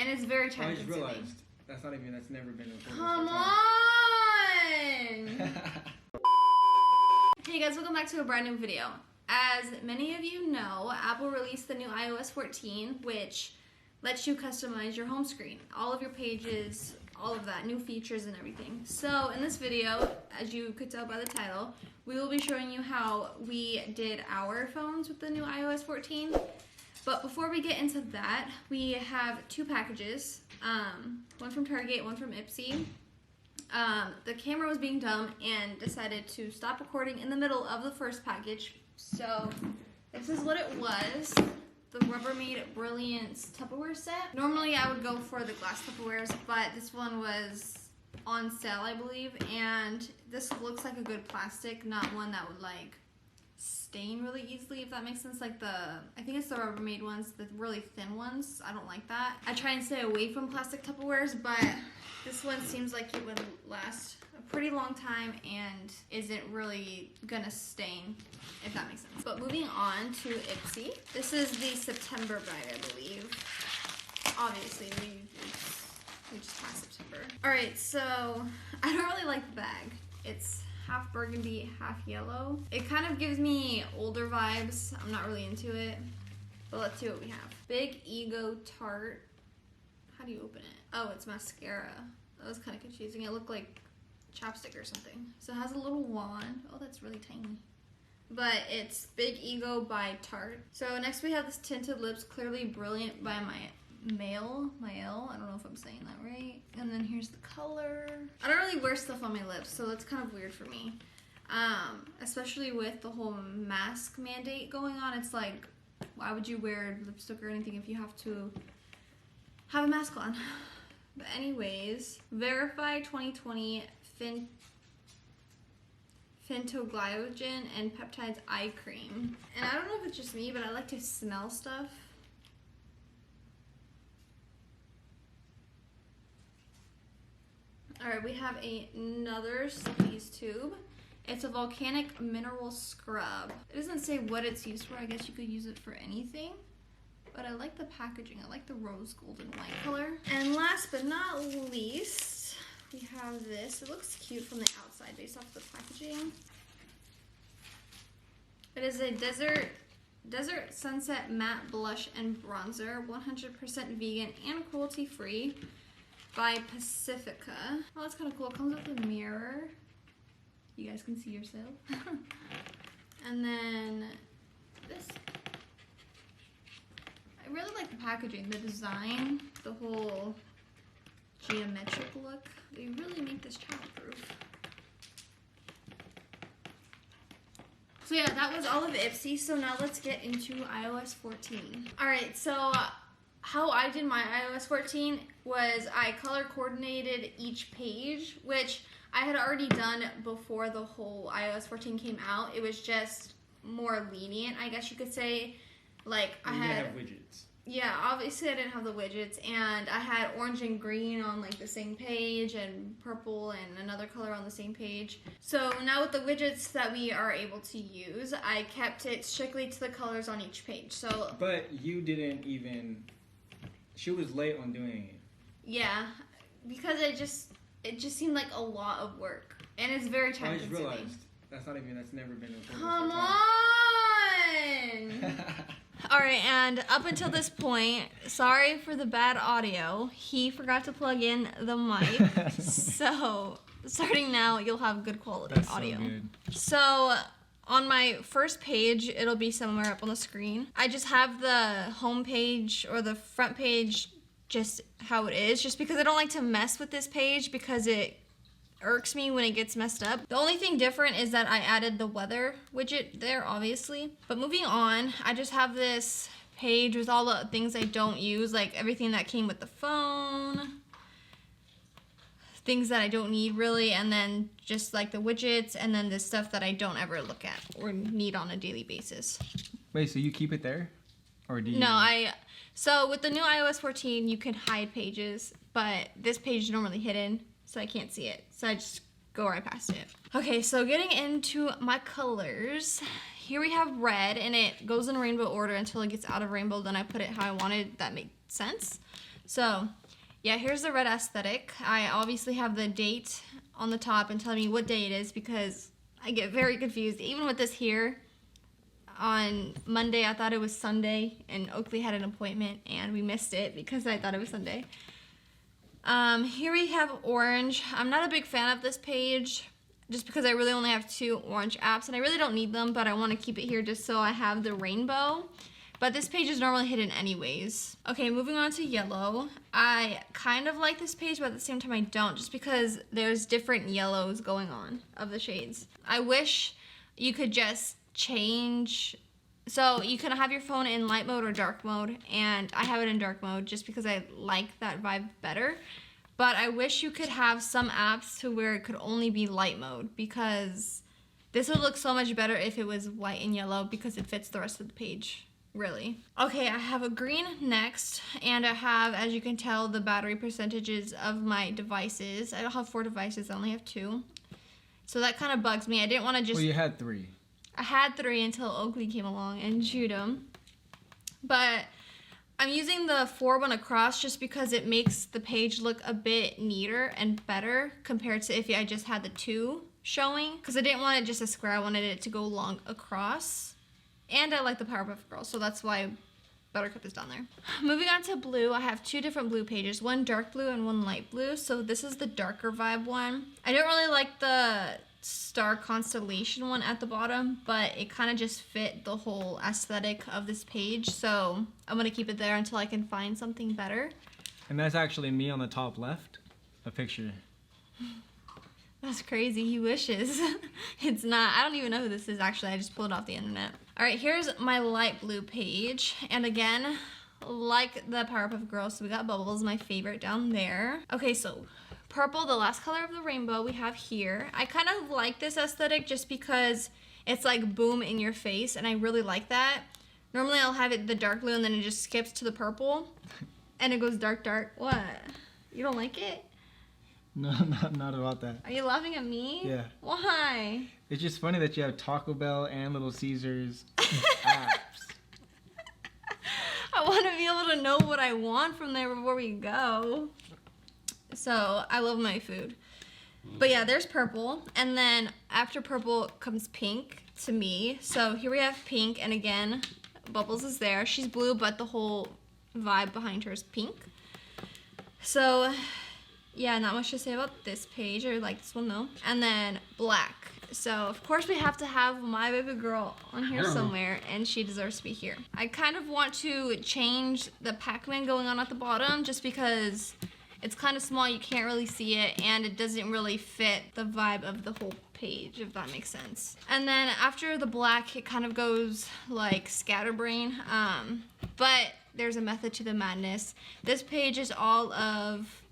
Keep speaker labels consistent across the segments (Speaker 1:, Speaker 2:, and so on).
Speaker 1: and it's very time
Speaker 2: I just
Speaker 1: consuming.
Speaker 2: realized that's never been recorded.
Speaker 1: Come on! Hey guys, welcome back to a brand new video. As many of you know, Apple released the new iOS 14, which lets you customize your home screen, all of your pages, all of that, new features and everything. So in this video, as you could tell by the title, we will be showing you how we did our phones with the new iOS 14. But before we get into that, we have two packages, one from Target, one from Ipsy. The camera was being dumb and decided to stop recording in the middle of the first package. So this is what it was, the Rubbermaid Brilliance Tupperware set. Normally I would go for the glass Tupperwares, but this one was on sale, I believe, and this looks like a good plastic, not one that would like stain really easily, if that makes sense. Like I think it's the Rubbermaid ones, the really thin ones. I don't like that. I try and stay away from plastic Tupperwares, but this one seems like it would last a pretty long time and isn't really gonna stain, if that makes sense. But moving on to Ipsy. This is the September bag, I believe. Obviously, we just passed September. Alright, so I don't really like the bag. It's half burgundy, half yellow. It kind of gives me older vibes. I'm not really into it, but let's see what we have. Big Ego Tarte. How do you open it? Oh, it's mascara. That was kind of confusing. It looked like chapstick or something. So it has a little wand. Oh, that's really tiny. But it's Big Ego by Tarte. So next we have this Tinted Lips Clearly Brilliant by Mael. I don't know if I'm saying that right. And then here's the color. I don't really wear stuff on my lips, so that's kind of weird for me. Especially with the whole mask mandate going on. It's like, why would you wear lipstick or anything if you have to have a mask on? But anyways, Verify 2020 Phentoglycogen and Peptides Eye Cream. And I don't know if it's just me, but I like to smell stuff. Alright, we have another Squeeze tube. It's a volcanic mineral scrub. It doesn't say what it's used for. I guess you could use it for anything. But I like the packaging. I like the rose gold and white color. And last but not least, we have this. It looks cute from the outside based off the packaging. It is a Desert Sunset Matte Blush and Bronzer, 100% vegan and cruelty-free by Pacifica. Oh, that's kind of cool. It comes with a mirror. You guys can see yourself. And then this. I really like the packaging, the design, the whole geometric look. They really make this childproof. So yeah, that was all of Ipsy. So now let's get into iOS 14. Alright, so how I did my iOS 14 was I color coordinated each page, which I had already done before the whole iOS 14 came out. It was just more lenient, I guess you could say. Like I had
Speaker 2: widgets.
Speaker 1: Yeah, obviously I didn't have the widgets, and I had orange and green on like the same page, and purple and another color on the same page. So now with the widgets that we are able to use, I kept it strictly to the colors on each page. So
Speaker 2: But you didn't even. She was late on doing it.
Speaker 1: Yeah, because it just seemed like a lot of work, and it's very time consuming.
Speaker 2: I just realized that's never been recorded.
Speaker 1: Come on! Alright, and up until this point, sorry for the bad audio. He forgot to plug in the mic. So, starting now, you'll have good quality audio.
Speaker 2: So good.
Speaker 1: So, on my first page, it'll be somewhere up on the screen. I just have the home page or the front page just how it is, just because I don't like to mess with this page because it irks me when it gets messed up. The only thing different is that I added the weather widget there, obviously. But moving on, I just have this page with all the things I don't use, like everything that came with the phone, things that I don't need really, and then just like the widgets, and then the stuff that I don't ever look at or need on a daily basis.
Speaker 2: Wait, so you keep it there? Or do you?
Speaker 1: No, so with the new iOS 14, you can hide pages, but this page is normally hidden, so I can't see it. So I just go right past it. Okay, so getting into my colors. Here we have red, and it goes in rainbow order until it gets out of rainbow. Then I put it how I wanted. That made sense. So, yeah, here's the red aesthetic. I obviously have the date on the top and telling me what day it is because I get very confused. Even with this here, on Monday I thought it was Sunday and Oakley had an appointment and we missed it because I thought it was Sunday. Here we have orange. I'm not a big fan of this page just because I really only have 2 orange apps and I really don't need them, but I want to keep it here just so I have the rainbow. But this page is normally hidden anyways. Okay, moving on to yellow. I kind of like this page, but at the same time I don't, just because there's different yellows going on of the shades. I wish you could just change, so you can have your phone in light mode or dark mode, and I have it in dark mode just because I like that vibe better. But I wish you could have some apps to where it could only be light mode, because this would look so much better if it was white and yellow because it fits the rest of the page. Really. Okay, I have a green next, and I have, as you can tell, the battery percentages of my devices. I don't have 4 devices, I only have 2. So that kind of bugs me. I didn't want to just...
Speaker 2: Well, you had 3.
Speaker 1: I had 3 until Oakley came along and chewed them. But I'm using the 4 one across just because it makes the page look a bit neater and better compared to if I just had the 2 showing. Because I didn't want it just a square, I wanted it to go long across. And I like the Powerpuff Girls, so that's why Buttercup is down there. Moving on to blue, I have 2 different blue pages, one dark blue and one light blue. So this is the darker vibe one. I don't really like the star constellation one at the bottom, but it kind of just fit the whole aesthetic of this page. So I'm gonna keep it there until I can find something better.
Speaker 2: And that's actually me on the top left, a picture.
Speaker 1: That's crazy, he wishes. It's not, I don't even know who this is actually, I just pulled it off the internet. All right, here's my light blue page. And again, like the Powerpuff Girls, so we got Bubbles, my favorite down there. Okay, so purple, the last color of the rainbow we have here. I kind of like this aesthetic just because it's like boom in your face, and I really like that. Normally I'll have it the dark blue and then it just skips to the purple and it goes dark, dark. What? You don't like it?
Speaker 2: No, not about that.
Speaker 1: Are you laughing at me?
Speaker 2: Yeah.
Speaker 1: Why?
Speaker 2: It's just funny that you have Taco Bell and Little Caesars apps.
Speaker 1: I want to be able to know what I want from there before we go. So, I love my food. But yeah, there's purple. And then after purple comes pink to me. So here we have pink. And again, Bubbles is there. She's blue, but the whole vibe behind her is pink. So yeah, not much to say about this page. I like this one though. And then black. So of course we have to have my baby girl on here somewhere, and she deserves to be here. I kind of want to change the Pac-Man going on at the bottom just because it's kind of small, you can't really see it, and it doesn't really fit the vibe of the whole page, if that makes sense. And then after the black, it kind of goes like scatterbrain, but there's a method to the madness. This page is all of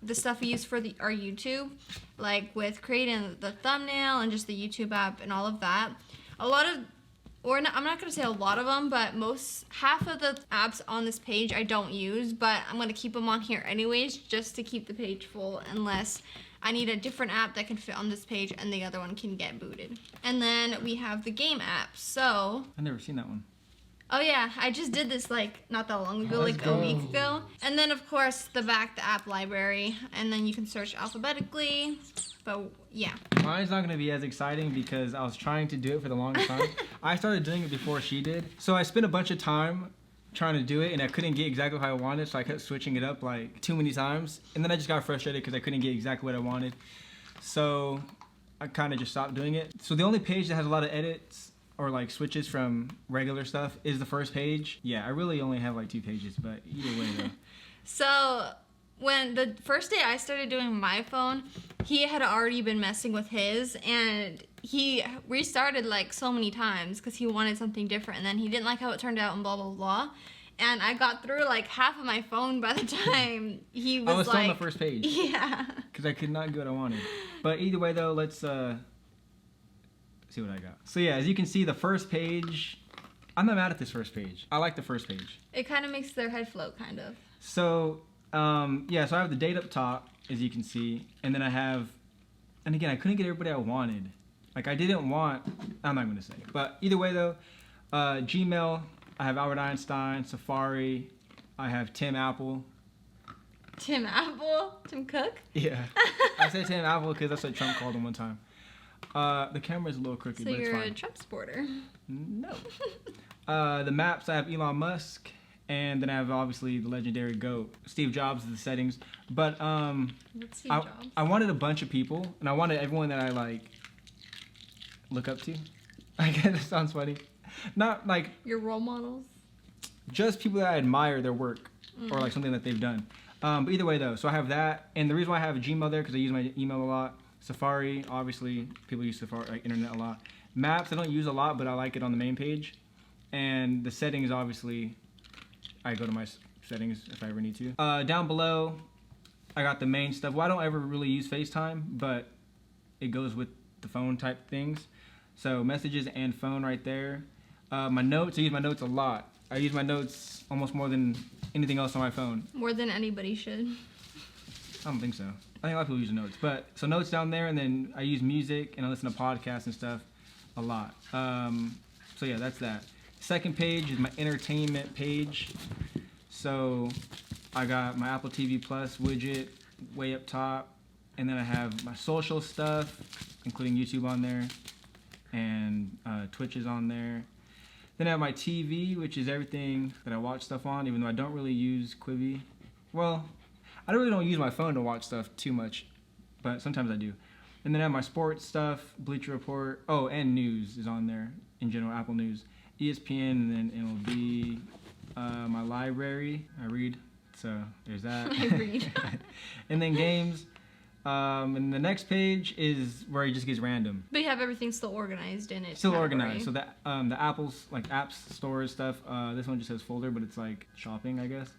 Speaker 1: the stuff we use for our YouTube, like with creating the thumbnail and just the YouTube app and all of that. A lot of, or not, I'm not going to say a lot of them, but half of the apps on this page I don't use, but I'm going to keep them on here anyways just to keep the page full, unless I need a different app that can fit on this page and the other one can get booted. And then we have the game app. So
Speaker 2: I've never seen that one.
Speaker 1: oh yeah, I just did this like not that long ago, like a week ago. And then of course the app library, and then you can search alphabetically. But yeah.
Speaker 2: Mine's not gonna be as exciting because I was trying to do it for the longest time. I started doing it before she did. So I spent a bunch of time trying to do it, and I couldn't get exactly how I wanted, so I kept switching it up like too many times. And then I just got frustrated because I couldn't get exactly what I wanted. So I kind of just stopped doing it. So the only page that has a lot of edits or like switches from regular stuff is the first page. Yeah, I really only have like 2 pages, but either way though.
Speaker 1: So when the first day I started doing my phone, he had already been messing with his, and he restarted like so many times because he wanted something different, and then he didn't like how it turned out and blah blah blah. And I got through like half of my phone by the time he was
Speaker 2: I was
Speaker 1: like,
Speaker 2: still on the first page.
Speaker 1: Yeah.
Speaker 2: Because I could not get what I wanted. But either way though, let's see what I got. So yeah, as you can see, the first page, I'm not mad at this first page. I like the first page.
Speaker 1: It kind of makes their head float, kind of.
Speaker 2: So yeah, so I have the date up top, as you can see, and then I have, and again, I couldn't get everybody I wanted. Like I didn't want, I'm not going to say. But either way though, Gmail, I have Albert Einstein, Safari, I have Tim Apple,
Speaker 1: Tim Apple? Tim Cook?
Speaker 2: Yeah. I said Tim Apple because that's what Trump called him one time. The camera's a little crooked,
Speaker 1: So
Speaker 2: but it's
Speaker 1: you're
Speaker 2: fine.
Speaker 1: a Trump supporter.
Speaker 2: No. The maps, I have Elon Musk, and then I have obviously the legendary GOAT. Steve Jobs is the settings. But
Speaker 1: What's Steve Jobs?
Speaker 2: I wanted a bunch of people, and I wanted everyone that I like look up to. I guess that sounds funny. Not like
Speaker 1: Your role models?
Speaker 2: just people that I admire their work or like something that they've done. But either way though, so I have that, and the reason why I have Gmail there because I use my email a lot. Safari, obviously, people use Safari, like internet a lot. Maps, I don't use a lot, but I like it on the main page. And the settings, obviously, I go to my settings if I ever need to. Down below, I got the main stuff. Well, I don't ever really use FaceTime, but it goes with the phone type things. So messages and phone right there. My notes, I use my notes a lot. I use my notes almost more than anything else on my phone.
Speaker 1: More than anybody should.
Speaker 2: I don't think so. I think a lot of people use notes. But so notes down there, and then I use music and I listen to podcasts and stuff a lot. So yeah, that's that. Second page is my entertainment page. So I got my Apple TV Plus widget way up top, and then I have my social stuff, including YouTube on there, and Twitch is on there. Then I have my TV, which is everything that I watch stuff on, even though I don't really use Quibi. Well, I really don't use my phone to watch stuff too much, but sometimes I do. And then I have my sports stuff, Bleacher Report. Oh, and news is on there in general, Apple News, ESPN, and then MLB. My library, I read, so there's that.
Speaker 1: I read.
Speaker 2: And then games. And the next page is where it just gets random.
Speaker 1: But you have everything still organized in it.
Speaker 2: Still organized. So that the Apple's like apps, stores, stuff. This one just says folder, but it's like shopping, I guess.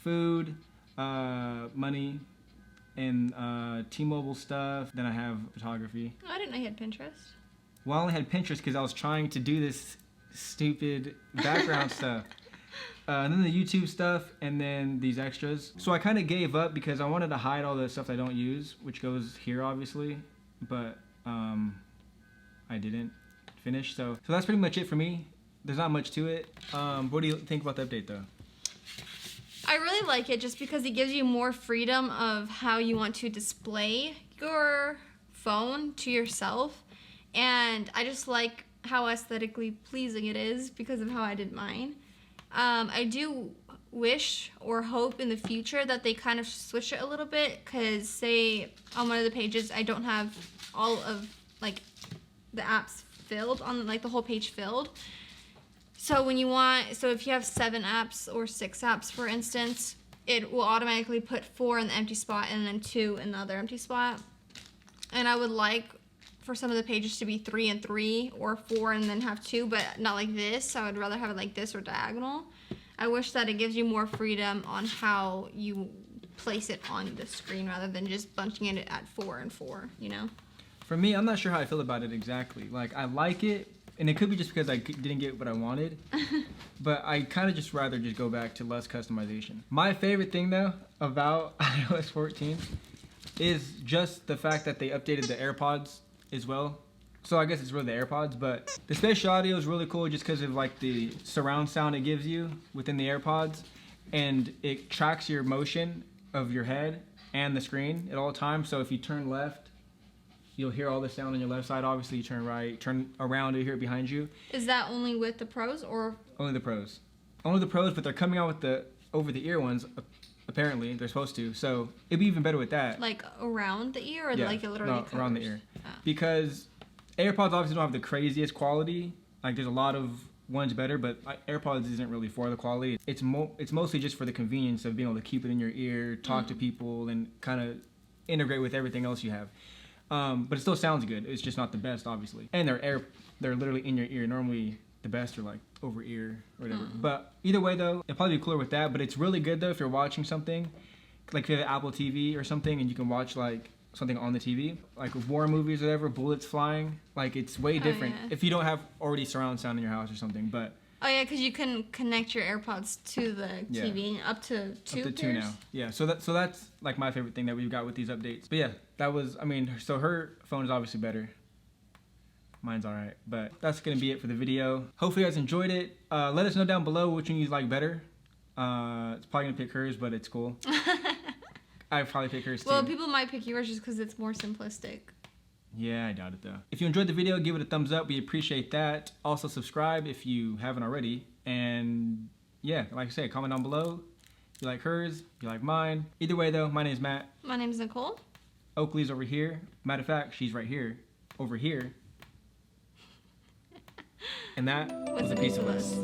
Speaker 2: Food, money, and T-Mobile stuff. Then I have photography.
Speaker 1: Oh, I didn't know you had Pinterest.
Speaker 2: Well, I only had Pinterest because I was trying to do this stupid background stuff. And then the YouTube stuff, and then these extras. So I kind of gave up because I wanted to hide all the stuff I don't use, which goes here obviously, but I didn't finish. So that's pretty much it for me. There's not much to it. What do you think about the update though?
Speaker 1: I really like it just because it gives you more freedom of how you want to display your phone to yourself. And I just like how aesthetically pleasing it is because of how I did mine. I do wish or hope in the future that they kind of switch it a little bit, because say on one of the pages I don't have all of like the apps filled on, like the whole page filled. So when you want, so if you have 7 apps or 6 apps for instance, it will automatically put 4 in the empty spot and then 2 in the other empty spot. And I would like for some of the pages to be 3 and 3 or 4 and then have 2, but not like this. I would rather have it like this or diagonal. I wish that it gives you more freedom on how you place it on the screen rather than just bunching it at 4 and 4, you know?
Speaker 2: For me, I'm not sure how I feel about it exactly. Like, I like it, and it could be just because I didn't get what I wanted, but I kind of just rather just go back to less customization. My favorite thing, though, about iOS 14 is just the fact that they updated the AirPods as well. So I guess it's really the AirPods, but the spatial audio is really cool just because of like the surround sound it gives you within the AirPods, and it tracks your motion of your head and the screen at all times. So if you turn left, you'll hear all the sound on your left side. Obviously, you turn right, turn around, you'll hear it behind you.
Speaker 1: Is that only with the Pros or?
Speaker 2: Only the Pros. Only the Pros, but they're coming out with the over-the-ear ones. Apparently, they're supposed to. So it'd be even better with that.
Speaker 1: Like around the ear, or
Speaker 2: Yeah,
Speaker 1: like it literally
Speaker 2: no,
Speaker 1: covers?
Speaker 2: around the ear.
Speaker 1: Oh.
Speaker 2: Because AirPods obviously don't have the craziest quality. Like there's a lot of ones better, but AirPods isn't really for the quality. It's mostly just for the convenience of being able to keep it in your ear, talk to people, and kind of integrate with everything else you have. But it still sounds good. It's just not the best, obviously. And they're literally in your ear. Normally the best are like over ear or whatever. But either way though, it'll probably be cooler with that. But it's really good though if you're watching something, like if you have Apple TV or something, and you can watch like something on the TV, like war movies or whatever, bullets flying. Like it's way different if you don't have already surround sound in your house or something. But
Speaker 1: oh yeah, because you can connect your AirPods to the TV up to 2
Speaker 2: up to 2 now. Yeah, so that's like my favorite thing that we've got with these updates. But yeah, that was, I mean, so her phone is obviously better. Mine's alright, but that's gonna be it for the video. Hopefully you guys enjoyed it. Let us know down below which one you like better. It's probably gonna pick hers, but it's cool. I'd probably pick hers too.
Speaker 1: Well, people might pick yours just because it's more simplistic.
Speaker 2: Yeah, I doubt it though. If you enjoyed the video, give it a thumbs up. We appreciate that. Also subscribe if you haven't already. And yeah, like I said, comment down below. You like hers, you like mine. Either way though, my name's Matt.
Speaker 1: My name's Nicole.
Speaker 2: Oakley's over here. Matter of fact, she's right here. Over here. And that was a piece of us.